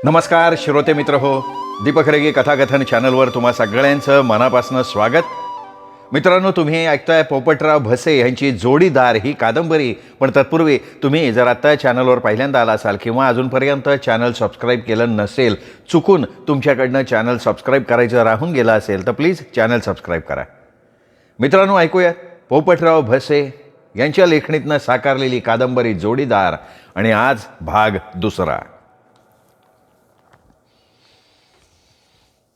नमस्कार श्रोते मित्र हो, दीपक रेगे कथाकथन चॅनलवर तुम्हा सगळ्यांचं मनापासून स्वागत. मित्रांनो, तुम्ही ऐकताय पोपटराव भसे यांची जोडीदार ही कादंबरी. पण तत्पूर्वी तुम्ही जर आत्ता चॅनलवर पहिल्यांदा आला असाल किंवा अजूनपर्यंत चॅनल सबस्क्राईब केलं नसेल, चुकून तुमच्याकडनं चॅनल सबस्क्राईब करायचं राहून गेलं असेल तर प्लीज चॅनल सबस्क्राईब करा. मित्रांनो, ऐकूया पोपटराव भसे यांच्या लेखणीतनं साकारलेली कादंबरी जोडीदार आणि आज भाग दुसरा.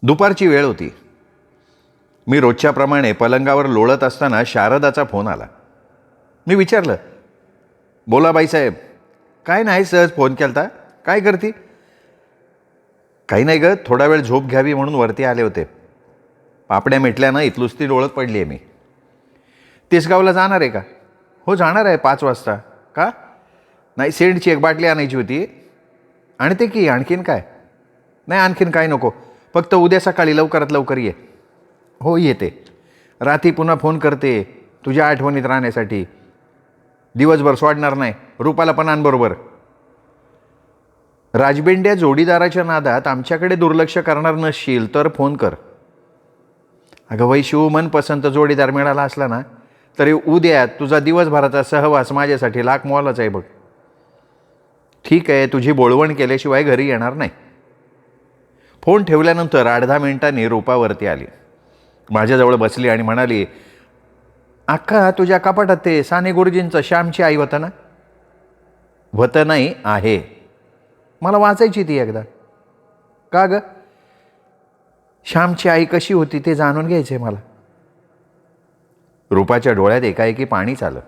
दुपारची वेळ होती. मी रोजच्याप्रमाणे पलंगावर लोळत असताना शारदाचा फोन आला. मी विचारलं, बोला बाईसाहेब. काय नाही, सहज फोन केलता. काय करती? काही नाही ग, थोडा वेळ झोप घ्यावी म्हणून वरती आले होते. पापड्या मिटल्यानं इथलूच ती डोळत पडली आहे. मी तिसगावला जाणार आहे का? हो जाणार आहे 5 वाजता. का? नाही, सेंटची एक बाटली आणायची होती. आणि ते की आणखीन काय? नाही, आणखीन काय नको, फक्त उद्या सकाळी लवकरात लवकर ये. हो येते. रात्री पुन्हा फोन करते तुझ्या आठवणीत राहण्यासाठी. दिवसभर सोडणार नाही. रूपाला पण आण बरोबर. राजबेंड्या जोडीदाराच्या नादात आमच्याकडे दुर्लक्ष करणार नसशील तर फोन कर. अगं वैशिव, मनपसंत जोडीदार मिळाला असला ना तरी उद्या तुझा दिवसभराचा सहवास माझ्यासाठी लाख मोलाच आहे बघ. ठीक आहे, तुझी बोळवण केल्याशिवाय घरी येणार नाही. फोन ठेवल्यानंतर 8-10 मिनिटांनी रूपावरती आली. माझ्याजवळ बसली आणि म्हणाली, अक्का तुझ्या कपाटात ते साने गुरुजींचं श्यामची आई होतं ना? होतं नाही, आहे. मला वाचायची ती एकदा. का ग? श्यामची आई कशी होती ते जाणून घ्यायचे मला. रूपाच्या डोळ्यात एकाएकी पाणीच आलं.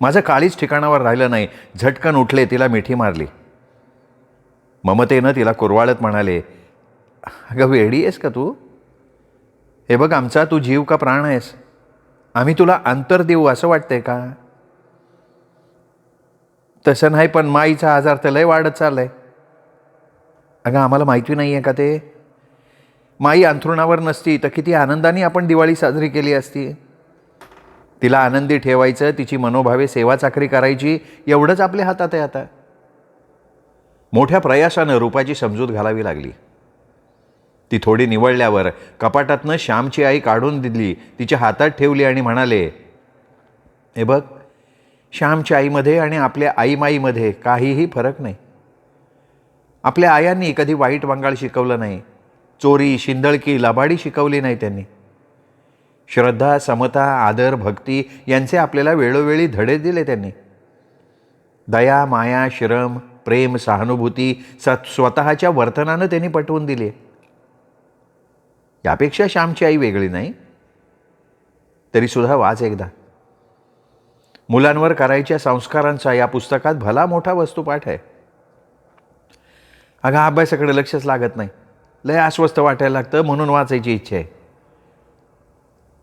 माझं काळीच ठिकाणावर राहिलं नाही. झटकन उठले, तिला मिठी मारली. ममतेनं तिला कुरवाळत म्हणाले, अगं वेडी आहेस का तू? हे बघ, आमचा तू जीव का प्राण आहेस. आम्ही तुला अंतर देऊ असं वाटतंय का? तसं नाही, पण माईचा आजार तर लय वाढत चाललाय. अगं आम्हाला माहिती नाही आहे का ते? माई अंथरुणावर नसती तर किती आनंदाने आपण दिवाळी साजरी केली असती. तिला आनंदी ठेवायचं, तिची मनोभावे सेवा चाकरी करायची, एवढंच आपल्या हातात आहे आता. मोठ्या प्रयासानं रूपाची समजूत घालावी लागली. ती थोडी निवळल्यावर कपाटातनं श्यामची आई काढून दिली, तिच्या हातात ठेवली आणि म्हणाले, हे बघ, श्यामच्या आईमध्ये आणि आपल्या आईमाईमध्ये काहीही फरक नाही. आपल्या आयांनी कधी वाईट वंगाळ शिकवलं नाही. चोरी, शिंदळकी, लबाडी शिकवली नाही त्यांनी. श्रद्धा, समता, आदर, भक्ती यांचे आपल्याला वेळोवेळी धडे दिले त्यांनी. दया, माया, श्रम, प्रेम, सहानुभूती स्वतःच्या वर्तनानं त्यांनी पटवून दिली. यापेक्षा श्यामची आई वेगळी नाही. तरीसुद्धा वाच एकदा. मुलांवर करायच्या संस्कारांचा या पुस्तकात भला मोठा वस्तुपाठ आहे. अगं अभ्यासाकडे लक्षच लागत नाही. लय अस्वस्थ वाटायला लागतं, म्हणून वाचायची इच्छा आहे.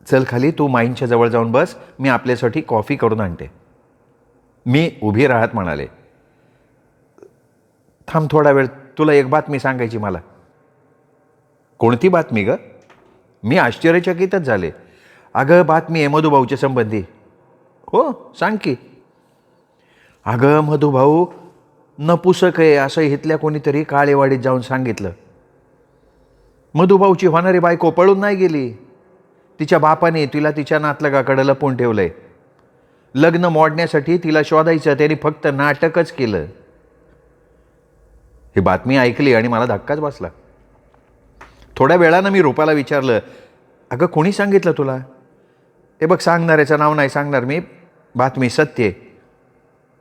चल खाली, तू माईंच्या जवळ जाऊन बस, मी आपल्यासाठी कॉफी करून आणते. मी उभी राहत म्हणाले, थांब थोडा वेळ, तुला एक बातमी सांगायची मला. कोणती बातमी ग? मी आश्चर्यचकितच झाले. अगं बातमी आहे मधुभाऊच्या संबंधी. हो सांग की. अगं मधुभाऊ नपुसक आहे असं इथल्या कोणीतरी काळेवाडीत जाऊन सांगितलं. मधुभाऊची होणारी बायको पळून नाही गेली. तिच्या बापाने तिला तिच्या नातलगाकडे लपवून ठेवलंय. लग्न मोडण्यासाठी तिला शोधायचं, त्याने फक्त नाटकच केलं. ही बातमी ऐकली आणि मला धक्काच बसला. थोड्या वेळानं मी रूपाला विचारलं, अगं कोणी सांगितलं तुला? हे बघ, सांगणाऱ्याचं नाव नाही सांगणार मी. बातमी सत्य आहे.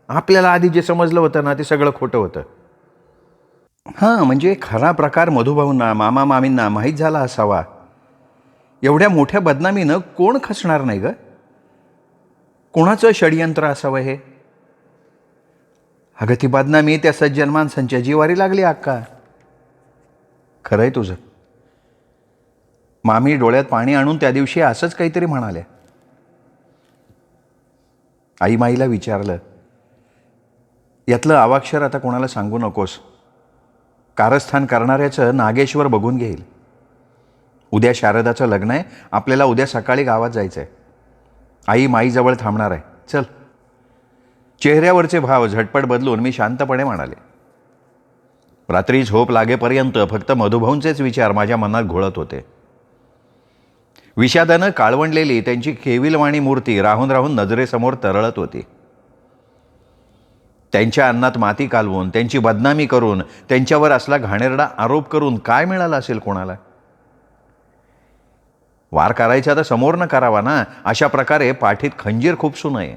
आपल्याला आधी जे समजलं होतं ना ते सगळं खोटं होतं. हां, म्हणजे खरा प्रकार मधुभाऊंना, मामा मामींना माहीत झाला असावा. एवढ्या मोठ्या बदनामीनं कोण खचणार नाही ग? कोणाचं षडयंत्र असावं हे? अगं ती बदनामी त्या सज्जन माणसांच्या जीवारी लागली अक्का. खरं आहे तुझं. मामी डोळ्यात पाणी आणून त्या दिवशी असंच काहीतरी म्हणाल्या. आई माईला विचारलं, यातलं अवाक्षर आता कोणाला सांगू नकोस. कारस्थान करणाऱ्याचं नागेश्वर बघून घेईल. उद्या शारदाचं लग्न आहे. आपल्याला उद्या सकाळी गावात जायचं आहे. आई माईजवळ थांबणार आहे. चल. चेहऱ्यावरचे भाव झटपट बदलून मी शांतपणे म्हणाले, रात्री झोप लागेपर्यंत फक्त मधुभाऊंचेच विचार माझ्या मनात घोळत होते. विषादानं काळवंडलेली त्यांची केविलवाणी मूर्ती राहून राहून नजरेसमोर तरळत होती. त्यांच्या अन्नात माती कालवून, त्यांची बदनामी करून, त्यांच्यावर असला घाणेरडा आरोप करून काय मिळालं असेल कोणाला? वार करायचा तर समोर न करावा ना. अशा प्रकारे पाठीत खंजीर खुपसू नये.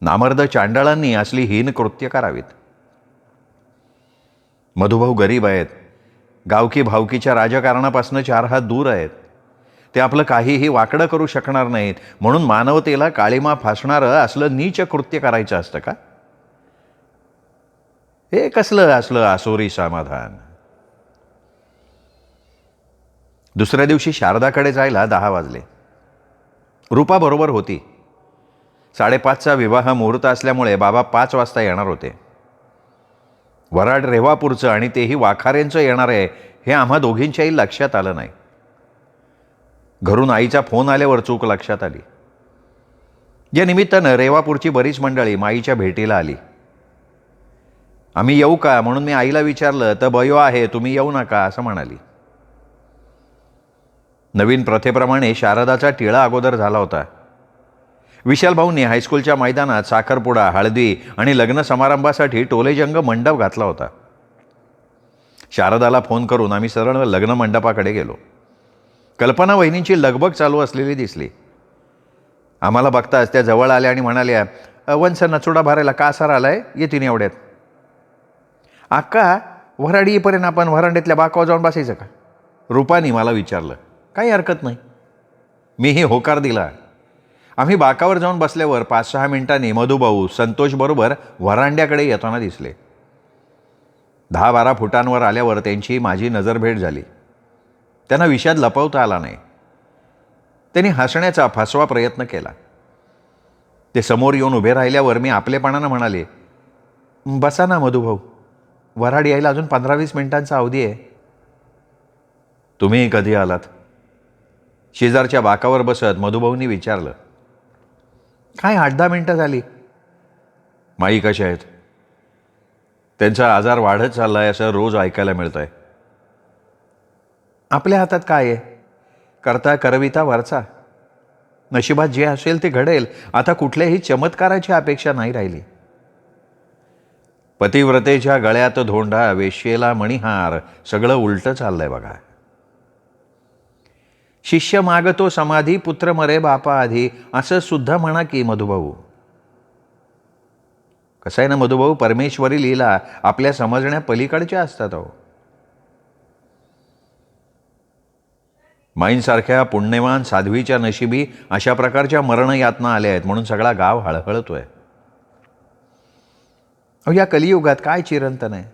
नामर्द चांडाळांनी असली हीन कृत्य करावीत. मधुभाऊ गरीब आहेत. गावकी भावकीच्या राजकारणापासून 4 हात दूर आहेत. ते आपलं काहीही वाकडं करू शकणार नाहीत. म्हणून मानवतेला काळीमा फासणारं असलं नीच कृत्य करायचं असतं का? हे कसलं असलं आसोरी समाधान. दुसऱ्या दिवशी शारदाकडे जायला 10 वाजले. रूपा बरोबर होती. 5:30चा विवाह मुहूर्त असल्यामुळे बाबा 5 वाजता येणार होते. वराड रेवापूरचं आणि तेही वाखारेंचं येणार आहे हे आम्हा दोघींच्याही लक्षात आलं नाही. घरून आईचा फोन आल्यावर चूक लक्षात आली. या निमित्तानं रेवापूरची बरीच मंडळी माईच्या भेटीला आली. आम्ही येऊ का म्हणून मी आईला विचारलं तर बयो आहे, तुम्ही येऊ नका असं म्हणाली. नवीन प्रथेप्रमाणे शारदाचा टिळा अगोदर झाला होता. विशाल भाऊंनी हायस्कूलच्या मैदानात साखरपुडा, हळदी आणि लग्न समारंभासाठी टोलेजंग मंडप घातला होता. शारदाला फोन करून आम्ही सरळ लग्न मंडपाकडे गेलो. कल्पना वहिनींची लगबग चालू असलेली दिसली. आम्हाला बघताच त्या जवळ आल्या आणि म्हणाल्या, वंस नचुडा भरायला का सर आलाय, येतीन एवढ्यात. अक्का, वराडी येईपर्यंत आपण व्हरांड्यातल्या बाकावर जाऊन बसायचं का? रूपानी मला विचारलं. काही हरकत नाही. मीही होकार दिला. आम्ही बाकावर जाऊन बसल्यावर 5-6 मिनिटांनी मधुभाऊ संतोषबरोबर व्हरांड्याकडे येताना दिसले. 10-12 फुटांवर आल्यावर त्यांची माझी नजरभेट झाली. त्यांना विषाद लपवता आला नाही. त्यांनी हसण्याचा फसवा प्रयत्न केला. ते समोर येऊन उभे राहिल्यावर मी आपलेपणानं म्हणाले, बसा ना मधुभाऊ, वराड यायला अजून 15-20 मिनिटांचा अवधी आहे. तुम्ही कधी आलात? शेजारच्या बाकावर बसत मधुभाऊंनी विचारलं. काय 8-10 मिनिटं झाली. माई कशा आहेत? त्यांचा आजार वाढत चाललाय असं रोज ऐकायला मिळत आहे. आपल्या हातात काय आहे? करता करविता वरचा. नशिबात जे असेल ते घडेल. आता कुठल्याही चमत्काराची अपेक्षा नाही राहिली. पतिव्रतेच्या गळ्यात धोंडा, वेश्येला मणिहार, सगळं उलटं चाललंय बघा. शिष्य मागतो समाधी, पुत्र मरे बापा आधी, असं सुद्धा म्हणा की मधुभाऊ. कसं आहे ना मधुभाऊ, परमेश्वरी लीला आपल्या समजण्या पलीकडच्या असतात. अहो, माईंसारख्या पुण्यवान साध्वीच्या नशिबी अशा प्रकारच्या मरणयातना आल्या आहेत म्हणून सगळा गाव हळहळतोय. अहो, या कलियुगात काय चिरंतन आहे.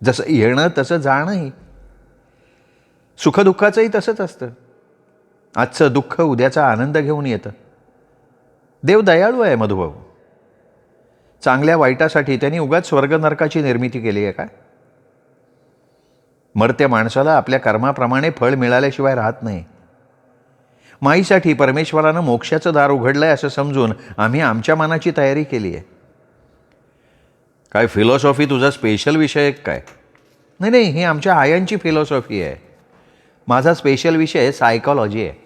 जसं येणं तसं जाणंही. सुखदुःखाचंही तसंच असतं. आजचं दुःख उद्याचा आनंद घेऊन येतं. देव दयाळू आहे मधुभाऊ. चांगल्या वाईटासाठी त्यांनी उगाच स्वर्ग नरकाची निर्मिती केली आहे का? मर्त्या माणसाला आपल्या कर्माप्रमाणे फळ मिळाल्याशिवाय राहत नाही. माईसाठी परमेश्वरानं मोक्षाचं दार उघडलंय असं समजून आम्ही आमच्या मनाची तयारी केली आहे. काय फिलॉसॉफी तुझा स्पेशल विषय काय? नाही, ही आमच्या आयांची फिलॉसॉफी आहे. माझा स्पेशल विषय सायकॉलॉजी आहे.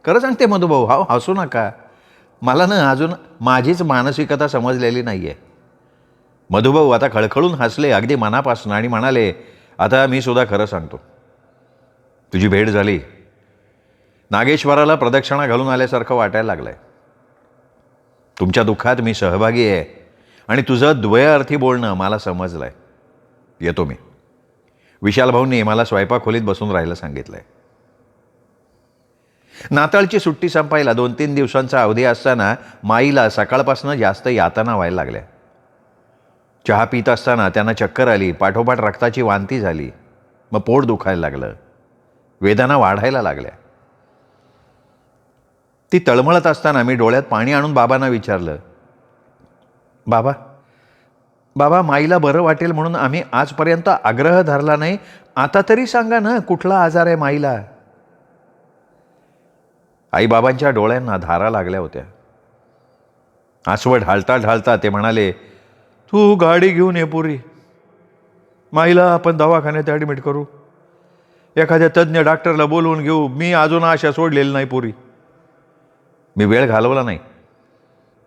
खरं सांगते मधुभाऊ, हसू नका. मला ना अजून माझीच मानसिकता समजलेली नाही आहे. मधुभाऊ आता खळखळून हसले अगदी मनापासून आणि म्हणाले, आता मी सुद्धा खरं सांगतो. तुझी भेट झाली. नागेश्वराला प्रदक्षिणा घालून आल्यासारखं वाटायला लागलंय. तुमच्या दुःखात मी सहभागी आहे आणि तुझं द्वयार्थी बोलणं मला समजलंय. येतो मी. विशाल भाऊंनी मला स्वयंपाकखोलीत बसून राहायला सांगितलंय. नाताळची सुट्टी संपायला 2-3 दिवसांचा अवधी असताना माईला सकाळपासून जास्त यातना व्हायला लागल्या. चहा पित असताना त्यांना चक्कर आली, पाठोपाठ रक्ताची वांती झाली. मग पोट दुखायला लागलं. वेदना वाढायला लागल्या. ती तळमळत असताना मी डोळ्यात पाणी आणून बाबांना विचारलं, बाबा माईला बरं वाटेल म्हणून आम्ही आजपर्यंत आग्रह धरला नाही. आता तरी सांगा ना कुठला आजार आहे माईला? आईबाबांच्या डोळ्यांना धारा लागल्या होत्या. आसवड ढाळता ढाळता ते म्हणाले, तू गाडी घेऊन ये पुरी, माईला आपण दवाखान्यात ॲडमिट करू, एखाद्या तज्ज्ञ डॉक्टरला बोलवून घेऊ, मी अजून आशा सोडलेली नाही पुरी. मी वेळ घालवला नाही.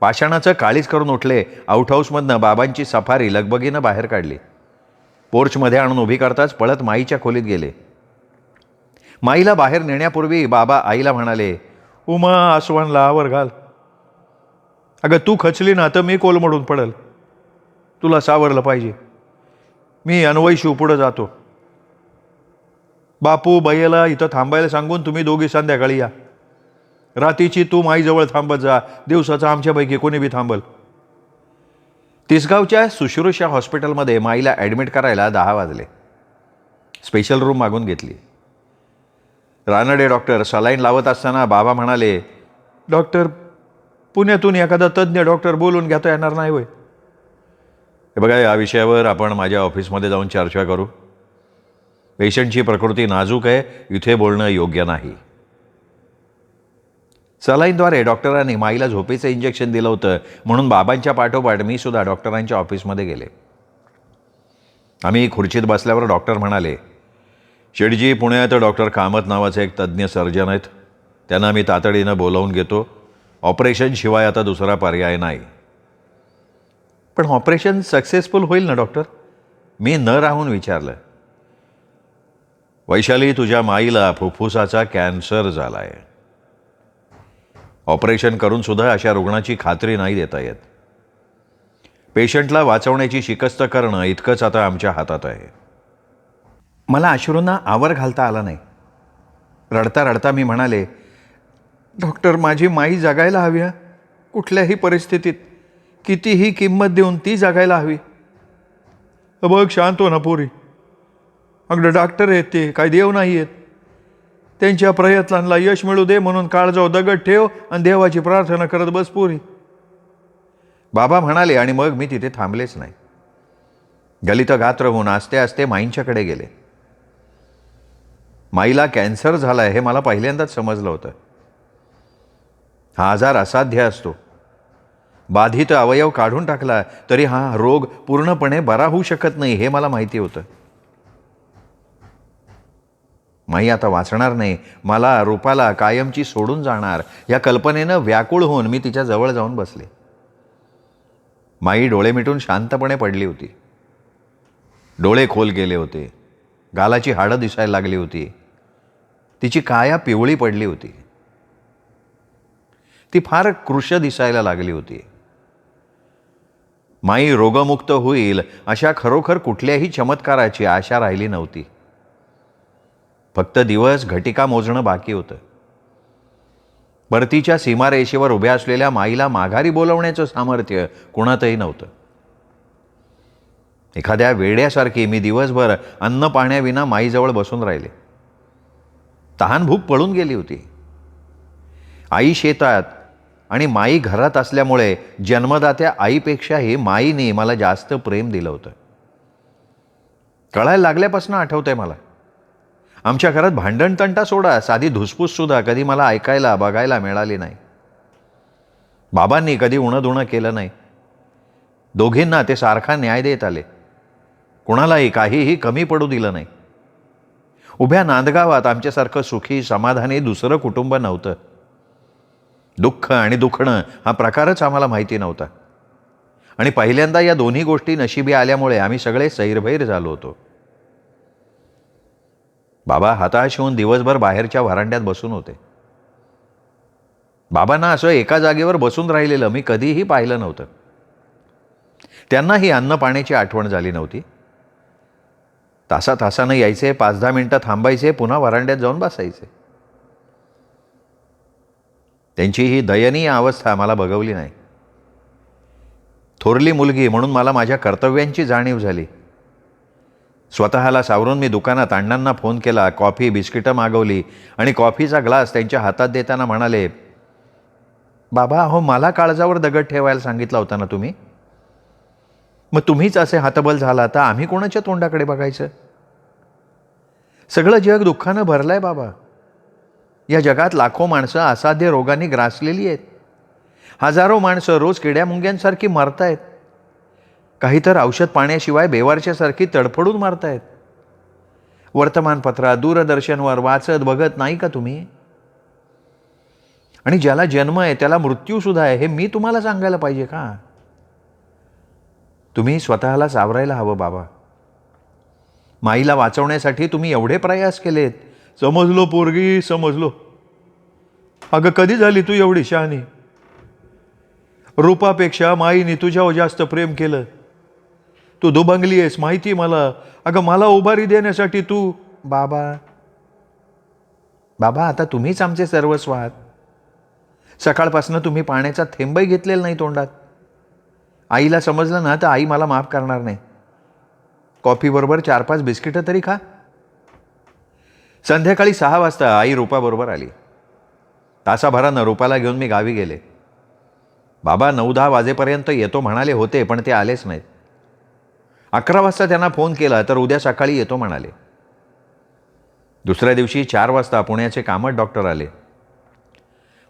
पाषाणाचं काळीच करून उठले. आउटहाऊसमधनं बाबांची सफारी लगबगीनं बाहेर काढली. पोर्चमध्ये आणून उभी करताच पळत माईच्या खोलीत गेले. माईला बाहेर नेण्यापूर्वी बाबा आईला म्हणाले, उमा, आसवांला आवर घाल. अगं तू खचली ना तर मी कोलमडून पडल, तुला सावरलं पाहिजे. मी अन्वयशू पुढं जातो. बापू बैयाला इथं थांबायला सांगून तुम्ही दोघी संध्याकाळी या. रात्रीची तू माईजवळ थांबत जा, दिवसाचा आमच्यापैकी कोणी बी थांबल. तिसगावच्या सुश्रुषा हॉस्पिटलमध्ये माईला ॲडमिट करायला 10 वाजले. स्पेशल रूम मागून घेतली. रानडे डॉक्टर सलाईन लावत असताना बाबा म्हणाले, डॉक्टर, पुण्यातून एखादा तज्ज्ञ डॉक्टर बोलून घेता येणार नाही होय? हे बघा, या विषयावर आपण माझ्या ऑफिसमध्ये जाऊन चर्चा करू. पेशंटची प्रकृती नाजूक आहे, इथे बोलणं योग्य नाही. सलाईनद्वारे डॉक्टरांनी माईला झोपेचं इंजेक्शन दिलं होतं, म्हणून बाबांच्या पाठोपाठ मी सुद्धा डॉक्टरांच्या ऑफिसमध्ये गेले. आम्ही खुर्चीत बसल्यावर डॉक्टर म्हणाले, शेठजी, पुण्यात डॉक्टर कामत नावाचे एक तज्ज्ञ सर्जन आहेत, त्यांना मी तातडीनं बोलावून घेतो. ऑपरेशनशिवाय आता दुसरा पर्याय नाही. पण ऑपरेशन सक्सेसफुल होईल ना डॉक्टर? मी न राहून विचारलं. वैशाली, तुझ्या माईला फुफ्फुसाचा कॅन्सर झाला आहे. ऑपरेशन करून सुद्धा अशा रुग्णाची खात्री नाही देता येत. पेशंटला वाचवण्याची शिकस्त करणं इतकंच आता आमच्या हातात आहे. मला अश्रूंना आवर घालता आला नाही. रडता रडता मी म्हणाले, डॉक्टर, माझी माई जगायला हवी. कुठल्याही परिस्थितीत कितीही किंमत देऊन ती जगायला हवी. बघ, शांत हो ना पोरी. अगदी डॉक्टर आहेत ते, काय देव नाही आहेत. त्यांच्या प्रयत्नांना यश मिळू दे म्हणून काळजावर दगड ठेव आणि देवाची प्रार्थना करत बस पोरी. बाबा म्हणाले आणि मग मी तिथे थांबलेच नाही. गलित गात्र होऊन आस्ते आस्ते माईंच्याकडे गेले. माईला कॅन्सर झालाय हे मला पहिल्यांदाच समजलं होतं. हा आजार असाध्य असतो. बाधित अवयव काढून टाकला तरी हा रोग पूर्णपणे बरा होऊ शकत नाही हे मला माहिती होतं. माई आता वाचणार नाही, मला रूपाला कायमची सोडून जाणार या कल्पनेनं व्याकुळ होऊन मी तिच्या जवळ जाऊन बसले. माई डोळे मिटून शांतपणे पडली होती. डोळे खोल गेले होते. गालाची हाडं दिसायला लागली होती. तिची काया पिवळी पडली होती. ती फार कृश दिसायला लागली होती. माई रोगमुक्त होईल अशा खरोखर कुठल्याही चमत्काराची आशा राहिली नव्हती. फक्त दिवस घटिका मोजणं बाकी होतं. परतीच्या सीमारेषेवर उभ्या असलेल्या माईला माघारी बोलवण्याचं सामर्थ्य कुणातही नव्हतं. एखाद्या वेड्यासारखी मी दिवसभर अन्न पाण्याविना माईजवळ बसून राहिले. तहानभूक पळून गेली होती. आई शेतात आणि माई घरात असल्यामुळे जन्मदात्या आईपेक्षाही माईने मला जास्त प्रेम दिलं होतं. कळायला लागल्यापासून आठवतंय मला. आमच्या घरात भांडणतंटा सोडा, साधी धुसफूससुद्धा कधी मला ऐकायला बघायला मिळाली नाही. बाबांनी कधी उणंधुणं केलं नाही. दोघींना ते सारखा न्याय देत आले. कुणालाही काहीही कमी पडू दिलं नाही. उभ्या नांदगावात आमच्यासारखं सुखी समाधानी दुसरं कुटुंब नव्हतं. दुःख आणि दुखणं हा प्रकारच आम्हाला माहिती नव्हता. आणि पहिल्यांदा या दोन्ही गोष्टी नशिबी आल्यामुळे आम्ही सगळे सैरभैर झालो होतो. बाबा हताश होऊन दिवसभर बाहेरच्या व्हरांड्यात बसून होते. बाबांना असं एका जागेवर बसून राहिलेलं मी कधीही पाहिलं नव्हतं. त्यांनाही अन्न पाण्याची आठवण झाली नव्हती. तासातासानं यायचे, 5-10 मिनिटं थांबायचे, पुन्हा व्हरांड्यात जाऊन बसायचे. त्यांची ही दयनीय अवस्था मला बघवली नाही. थोरली मुलगी म्हणून मला माझ्या कर्तव्यांची जाणीव झाली. स्वतःला सावरून मी दुकानात अण्णांना फोन केला, कॉफी बिस्किटं मागवली आणि कॉफीचा ग्लास त्यांच्या हातात देताना म्हणाले, बाबा, अहो मला काळजावर दगड ठेवायला सांगितला होता ना तुम्ही? मग तुम्हीच असे हातबल झाला तर आम्ही कोणाच्या तोंडाकडे बघायचं? सगळं जग दुःखानं भरलंय बाबा. या जगात लाखो माणसं असाध्य रोगांनी ग्रासलेली आहेत. हजारो माणसं रोज किड्यामुंग्यांसारखी मरतायत. काही तर औषध पाण्याशिवाय बेवारच्यासारखी तडफडून मारतायत. वर्तमानपत्रात, दूरदर्शनवर वाचत बघत नाही का तुम्ही? आणि ज्याला जन्म आहे त्याला मृत्यूसुद्धा आहे हे मी तुम्हाला सांगायला पाहिजे का? तुम्ही स्वतःला सावरायला हवं बाबा. माईला वाचवण्यासाठी तुम्ही एवढे प्रयास केलेत. समजलो पोरगी, समजलो. अगं कधी झाली तू एवढी शहाणी? रूपापेक्षा माईने तुझ्यावर जास्त प्रेम केलं. तू दुबंगली आहेस माहिती मला. अगं मला उभारी देण्यासाठी तू. बाबा बाबा आता तुम्हीच आमचे सर्वस्व आहात. सकाळपासून तुम्ही पाण्याचा थेंबही घेतलेला नाही तोंडात. आईला समजलं ना तर आई मला माफ करणार नाही. कॉफीबरोबर 4-5 बिस्किटं तरी खा. संध्याकाळी 6 वाजता आई रूपाबरोबर आली. तासाभरानं रूपाला घेऊन मी गावी गेले. बाबा 9-10 वाजेपर्यंत येतो म्हणाले होते, पण ते आलेच नाहीत. 11 वाजता त्यांना फोन केला तर उद्या सकाळी येतो म्हणाले. दुसऱ्या दिवशी 4 वाजता पुण्याचे कामत डॉक्टर आले.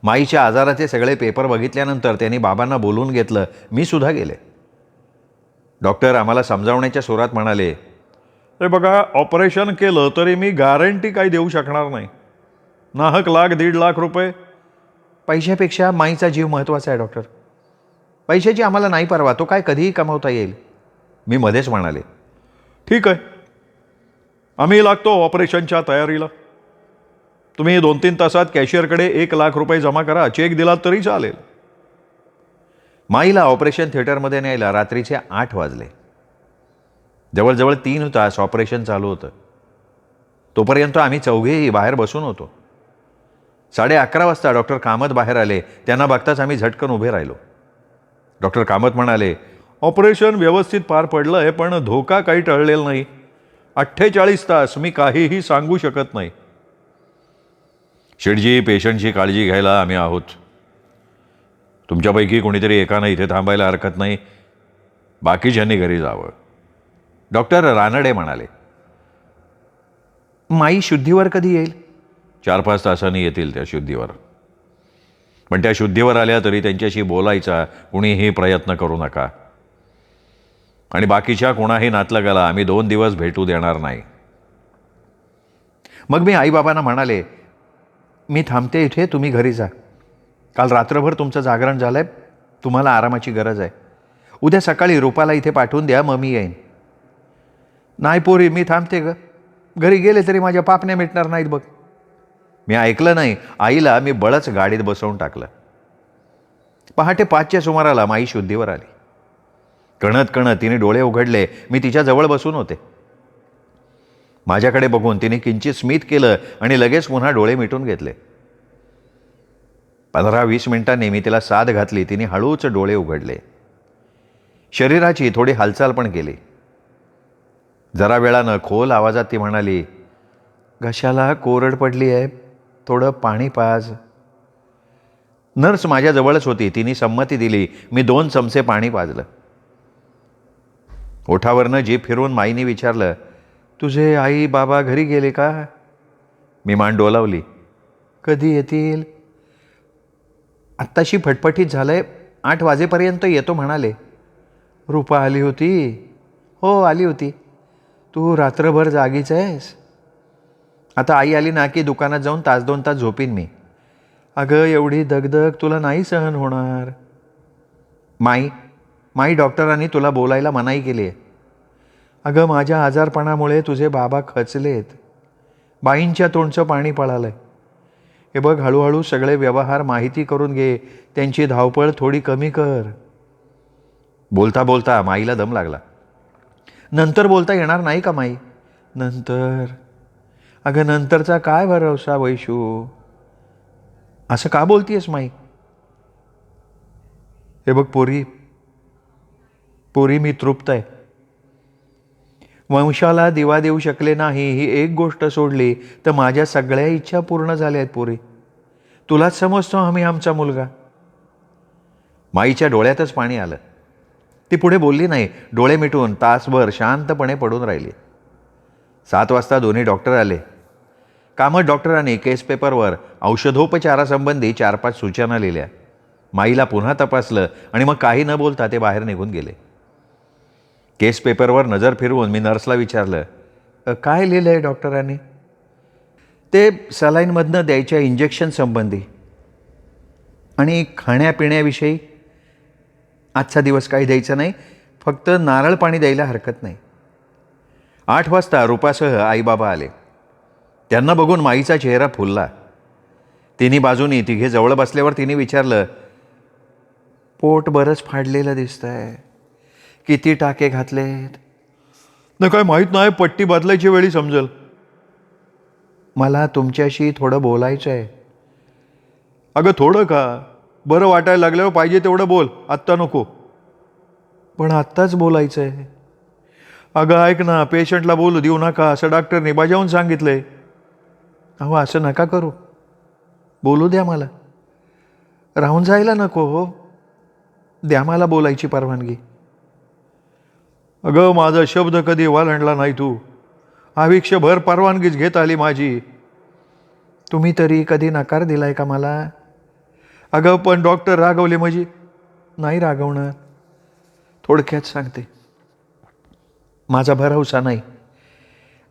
माईच्या आजाराचे सगळे पेपर बघितल्यानंतर त्यांनी बाबांना बोलवून घेतलं. मी सुद्धा गेले. डॉक्टर आम्हाला समजावण्याच्या सुरात म्हणाले, ते बघा ऑपरेशन केलं तरी मी गॅरंटी काही देऊ शकणार नाही. नाहक ₹1,00,000-1,50,000 पैशापेक्षा माईचा जीव महत्त्वाचा आहे डॉक्टर. पैशाची आम्हाला नाही परवा, तो काय कधीही कमावता येईल. मी मध्येच म्हणाले, ठीक आहे, आम्ही लागतो ऑपरेशनच्या तयारीला. तुम्ही 2-3 तासात कॅशियरकडे ₹1,00,000 जमा करा. चेक दिलात तरी चालेल. माईला ऑपरेशन थिएटरमध्ये न्यायला रात्रीचे 8 वाजले. जवळजवळ 3 तास ऑपरेशन चालू होतं. तोपर्यंत आम्ही चौघेही बाहेर बसून होतो. 11:30 वाजता डॉक्टर कामत बाहेर आले. त्यांना बघताच आम्ही झटकन उभे राहिलो. डॉक्टर कामत म्हणाले, ऑपरेशन व्यवस्थित पार पडलं आहे, पण धोका काही टळलेला नाही. 48 तास मी काहीही सांगू शकत नाही. शेठजी, पेशंटची काळजी घ्यायला आम्ही आहोत. तुमच्यापैकी कोणीतरी एकानं इथे थांबायला हरकत नाही. बाकीच्यांनी घरी जावं. डॉक्टर रानडे म्हणाले, माई शुद्धीवर कधी येईल? 4-5 तासांनी येतील त्या शुद्धीवर. पण त्या शुद्धीवर आल्या तरी त्यांच्याशी बोलायचा कुणीही प्रयत्न करू नका. आणि बाकीच्या कोणाही नातलगाला आम्ही 2 दिवस भेटू देणार नाही. मग मी आईबाबांना म्हणाले, मी थांबते इथे, तुम्ही घरी जा. काल रात्रभर तुमचं जागरण झालंय, तुम्हाला आरामाची गरज आहे. उद्या सकाळी रूपाला इथे पाठवून द्या, मग मी येईन. नाही पोरी, मी थांबते ग. घरी गेले तरी माझ्या पापण्या मिटणार नाहीत बघ. मी ऐकलं नाही. आईला मी बळच गाडीत बसवून टाकलं. पहाटे 5च्या सुमाराला माई शुद्धीवर आली. कणत कणत तिने डोळे उघडले. मी तिच्या जवळ बसून होते. माझ्याकडे बघून तिने किंचित स्मित केलं आणि लगेच पुन्हा डोळे मिटून घेतले. 15-20 मिनिटांनी मी तिला साद घातली. तिने हळूच डोळे उघडले. शरीराची थोडी हालचाल पण केली. जरा वेळानं खोल आवाजात ती म्हणाली, घशाला कोरड पडली आहे, थोडं पाणी पाज. नर्स माझ्याजवळच होती. तिने संमती दिली. मी 2 चमचे पाणी पाजलं. ओठावरनं जीभ फिरवून माईने विचारलं, तुझे आई बाबा घरी गेले का? मी मान डोलावली. कधी येतील? आत्ताशी फटफटीत झालंय, 8 वाजेपर्यंत येतो म्हणाले. रूपा आली होती? हो आली होती. तू रात्रभर जागीच आहेस? आता आई आली ना की दुकानात जाऊन 1-2 तास झोपीन मी. अगं एवढी दगदग तुला नाही सहन होणार. माई डॉक्टरांनी तुला बोलायला मनाई केली आहे. अगं माझ्या आजारपणामुळे तुझे बाबा खचलेत. बाईंच्या तोंडचं पाणी पळालंय. हे बघ, हळूहळू सगळे व्यवहार माहिती करून घे. त्यांची धावपळ थोडी कमी कर. बोलता बोलता माईला दम लागला. नंतर बोलता येणार नाही का माई? नंतर? अगं नंतरचा काय भरवसा वैशू? असं का बोलतीयस माई? हे बघ पोरी मी तृप्त आहे. वंशाला दिवा देऊ शकले नाही ही एक गोष्ट सोडली तर माझ्या सगळ्या इच्छा पूर्ण झाल्या आहेत पोरी. तुलाच समजतो आम्ही आमचा मुलगा. माईच्या डोळ्यातच पाणी आलं. ती पुढे बोलली नाही. डोळे मिटून तासभर शांतपणे पडून राहिली. 7 वाजता दोन्ही डॉक्टर आले. कामत डॉक्टरांनी केस पेपरवर औषधोपचारासंबंधी 4-5 सूचना लिहिल्या. माईला पुन्हा तपासलं आणि मग काही न बोलता ते बाहेर निघून गेले. केस पेपरवर नजर फिरवून मी नर्सला विचारलं, काय लिहिलं आहे डॉक्टरांनी? ते सलाईनमधनं द्यायच्या इंजेक्शन संबंधी आणि खाण्यापिण्याविषयी. आजचा दिवस काही द्यायचं नाही, फक्त नारळ पाणी द्यायला हरकत नाही. 8 वाजता रूपासह आईबाबा आले. त्यांना बघून माईचा चेहरा फुलला. तिन्ही बाजूनी तिघे जवळ बसल्यावर तिने विचारलं, पोट बरंच फाडलेलं दिसतंय, किती टाके घातलेत? न काय माहीत नाही, पट्टी बदलायची वेळी समजेल. मला तुमच्याशी थोडं बोलायचं आहे. अगं थोडं का? बरं वाटायला लागल्यावर पाहिजे तेवढं बोल, आत्ता नको. पण आत्ताच बोलायचं आहे. अगं ऐक ना, पेशंटला बोलू देऊ नका असं डॉक्टरने बजावून सांगितलंय. अहो असं नका करू, बोलू द्या मला. राहून जायला नको हो, द्या मला बोलायची परवानगी. अगं माझा शब्द कधी वालंडला नाही तू. आयुष्यभर परवानगीच घेत आली माझी. तुम्ही तरी कधी नकार दिलाय का मला? अगं पण डॉक्टर रागवले म्हणजे? नाही रागवणार. थोडक्यात सांगते, माझा भरवसा नाही.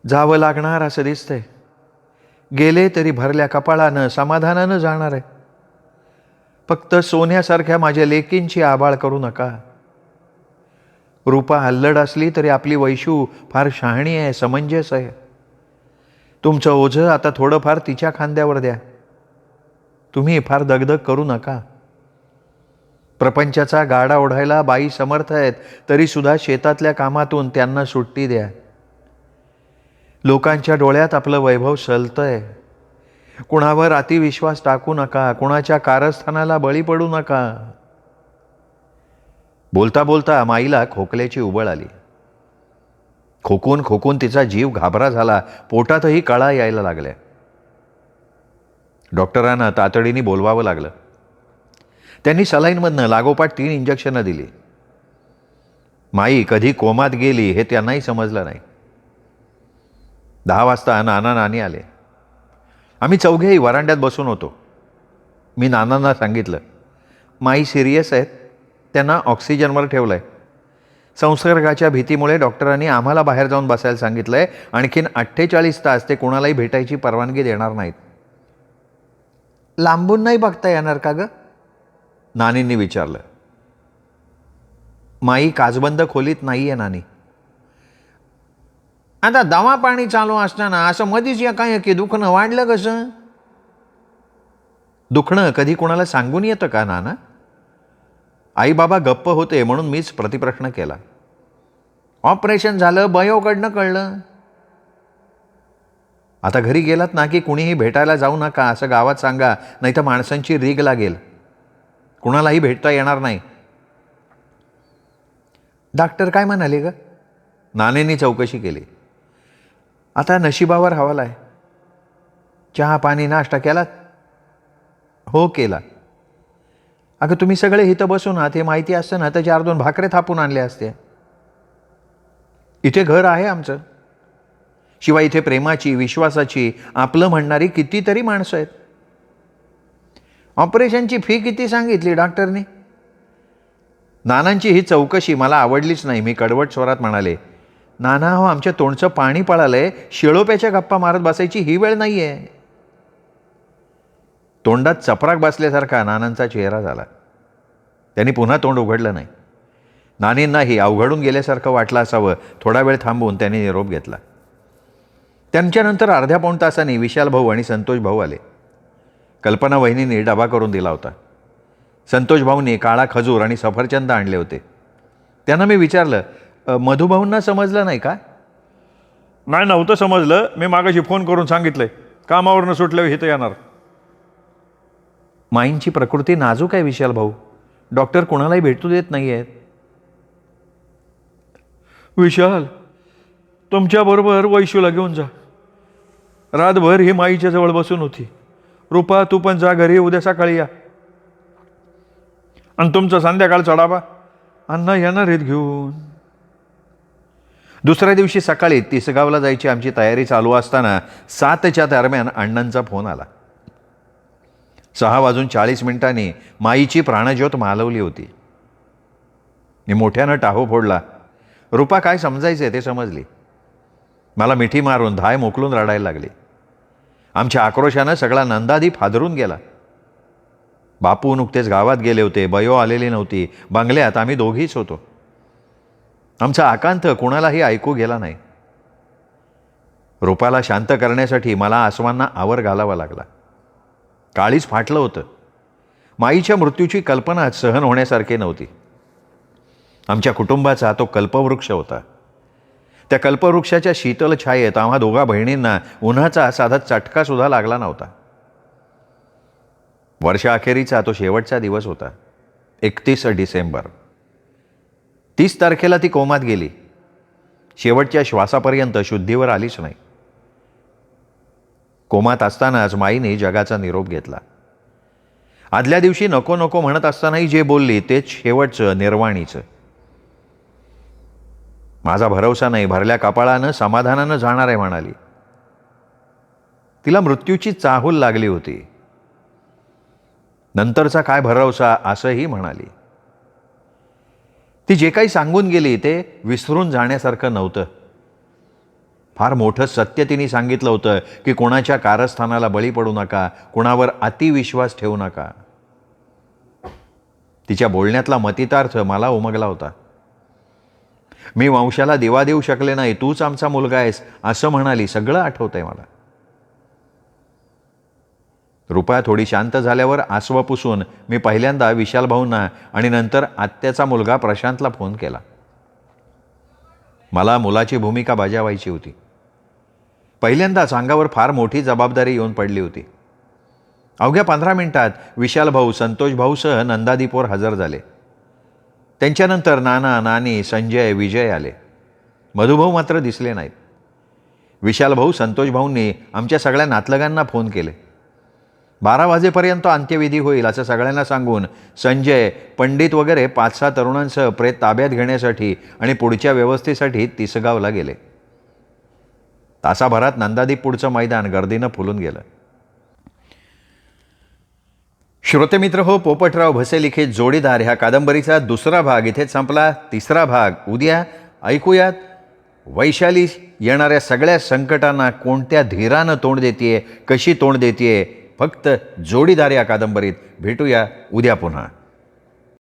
जावं लागणार असं दिसतंय. गेले तरी भरल्या कपाळानं समाधानानं जाणार आहे. फक्त सोन्यासारख्या माझ्या लेकींची आबाळ करू नका. रूपा अल्लड असली तरी आपली वैशू फार शहाणी आहे, समंजस आहे. तुमचं ओझं आता थोडंफार तिच्या खांद्यावर द्या. तुम्ही फार दगदग करू नका. प्रपंचाचा गाडा ओढायला बाई समर्थ आहेत, तरीसुद्धा शेतातल्या कामातून त्यांना सुट्टी द्या. लोकांच्या डोळ्यात आपलं वैभव सलतंय. कुणावर अतिविश्वास टाकू नका, कुणाच्या कारस्थानाला बळी पडू नका. बोलता बोलता माईला खोकल्याची उबळ आली. खोकून खोकून तिचा जीव घाबरा झाला. पोटातही कळा यायला लागल्या. डॉक्टरांना तातडीने बोलवावं लागलं. त्यांनी सलाईनमधनं लागोपाठ 3 इंजेक्शनं दिली. माई कधी कोमात गेली हे त्यांनाही समजलं नाही. 10 वाजता नाना नानी आले. आम्ही चौघेही वरांड्यात बसून होतो. मी नानांना सांगितलं, माई सिरियस आहेत, त्यांना ऑक्सिजनवर ठेवलं आहे. संसर्गाच्या भीतीमुळे डॉक्टरांनी आम्हाला बाहेर जाऊन बसायला सांगितलं आहे. आणखीन 48 तास ते कोणालाही भेटायची परवानगी देणार नाहीत. लांबून नाही बघता येणार का गं? नानींनी विचारलं. माई काचबंद खोलीत नाही आहे नानी. आता दवा पाणी चालू असताना असं मधीच या काय की दुखणं वाढलं कसं? दुखणं कधी कोणाला सांगून येतं का नाना? आई बाबा गप्प होते म्हणून मीच प्रतिप्रश्न केला. ऑपरेशन झालं, बयोकडनं कळलं. आता घरी गेलात ना की कुणीही भेटायला जाऊ नका असं गावात सांगा, नाही तर माणसांची रीग लागेल. कुणालाही भेटता येणार नाही. डॉक्टर काय म्हणाले ग? नानेंनी चौकशी केली. आता नशिबावर हवाला आहे. चहा पाणी नाश्ता केलात? हो केला. अगं तुम्ही सगळे इथं बसून आहात हे माहिती असतं ना तर 4-2 भाकरे थापून आणले असते. इथे घर आहे आमचं. शिवाय इथे प्रेमाची, विश्वासाची, आपलं म्हणणारी कितीतरी माणसं आहेत. ऑपरेशनची फी किती सांगितली डॉक्टरने? नानांची ही चौकशी मला आवडलीच नाही. मी कडवट स्वरात म्हणाले, नाना हो आमच्या तोंडचं पाणी पळालंय. शिळोप्याच्या गप्पा मारत बसायची ही वेळ नाही आहे. तोंडात चपराक बसल्यासारखा नानांचा चेहरा झाला. त्यांनी पुन्हा तोंड उघडलं नाही. नानींनाही अवघडून गेल्यासारखं वाटलं असावं. थोडा वेळ थांबून त्यांनी निरोप घेतला. त्यांच्यानंतर अर्ध्या पाऊण तासांनी विशाल भाऊ आणि संतोष भाऊ आले. कल्पना वहिनींनी डबा करून दिला होता. संतोष भाऊंनी काळा खजूर आणि सफरचंद आणले होते. त्यांना मी विचारलं, मधुभाऊंना समजलं नाही का? नाही नव्हतं समजलं. मी मागाशी फोन करून सांगितलंय कामावरनं सुटल्यावर इथं येणार. माईंची प्रकृती नाजूक आहे विशाल भाऊ. डॉक्टर कोणालाही भेटू देत नाही आहेत. विशाल, तुमच्याबरोबर वैशूला घेऊन जा. रातभर ही माईच्या जवळ बसून होती. रूपा तू पण जा घरी, उद्या सकाळी या. आणि तुमचा संध्याकाळचा डाबा अण्णा येणार आहेत घेऊन. दुसऱ्या दिवशी सकाळी तिसगावला जायची आमची तयारी चालू असताना 7च्या दरम्यान अण्णांचा फोन आला. 6:40 माईची प्राणज्योत मालवली होती. मी मोठ्यानं टाहो फोडला. रूपा काय समजायचे ते समजली. मला मिठी मारून धाय मोकलून रडायला लागली. आमच्या आक्रोशानं सगळा नंदादीप हादरून गेला. बापू नुकतेच गावात गेले होते, बयो आलेली नव्हती, बंगल्यात आम्ही दोघीच होतो. आमचा आकांत कोणालाही ऐकू गेला नाही. रूपाला शांत करण्यासाठी मला आसवांना आवर घालावा लागला. काळीच फाटलं होतं. माईच्या मृत्यूची कल्पनाच सहन होण्यासारखी नव्हती. आमच्या कुटुंबाचा तो कल्पवृक्ष होता. त्या कल्पवृक्षाच्या शीतल छायेत आम्हा दोघा बहिणींना उन्हाचा साधा चटकासुद्धा लागला नव्हता. वर्षाअखेरीचा तो शेवटचा दिवस होता. 31 डिसेंबर. 30 तारखेला ती कोमात गेली. शेवटच्या श्वासापर्यंत शुद्धीवर आलीच नाही. कोमात असतानाच माईने जगाचा निरोप घेतला. आदल्या दिवशी नको नको म्हणत असतानाही जे बोलली तेच शेवटचं निर्वाणीचं. माझा भरवसा नाही, भरल्या कपाळानं समाधानानं जाणार आहे म्हणाली. तिला मृत्यूची चाहूल लागली होती. नंतरचा काय भरवसा असंही म्हणाली. ती जे काही सांगून गेली ते विसरून जाण्यासारखं नव्हतं. फार मोठं सत्य तिने सांगितलं होतं की कोणाच्या कारस्थानाला बळी पडू नका, कोणावर अतिविश्वास ठेवू नका. तिच्या बोलण्यातला मतितार्थ मला उमगला होता. मी वंशाला दिवा देऊ शकले नाही, तूच आमचा मुलगा आहेस असं म्हणाली. सगळं आठवतंय मला. रूपा थोडी शांत झाल्यावर आसवं पुसून मी पहिल्यांदा विशाल भाऊंना आणि नंतर आत्याचा मुलगा प्रशांतला फोन केला. मला मुलाची भूमिका बजावायची होती. पहिल्यांदाच अंगावर फार मोठी जबाबदारी येऊन पडली होती. अवघ्या 15 मिनिटात विशाल भाऊ संतोष भाऊसह नंदादीपवर हजर झाले. त्यांच्यानंतर नाना, नानी, संजय, विजय आले. मधुभाऊ मात्र दिसले नाहीत. विशाल भाऊ संतोष भाऊंनी आमच्या सगळ्या नातलगांना फोन केले. 12 वाजेपर्यंत अंत्यविधी होईल असं सगळ्यांना सांगून संजय, पंडित वगैरे 5-6 तरुणांसह प्रेत ताब्यात घेण्यासाठी आणि पुढच्या व्यवस्थेसाठी तिसगावला गेले. तासाभरात नंदादीप पुढचं मैदान गर्दीनं फुलून गेलं. श्रोतेमित्र हो, पोपटराव भसे लिखित जोडीदार ह्या कादंबरीचा दुसरा भाग इथेच संपला. तिसरा भाग उद्या ऐकूयात. वैशाली येणाऱ्या सगळ्या संकटांना कोणत्या धीरानं तोंड देतीये, कशी तोंड देतीये, फक्त जोडीदार या कादंबरीत. भेटूया उद्या पुन्हा.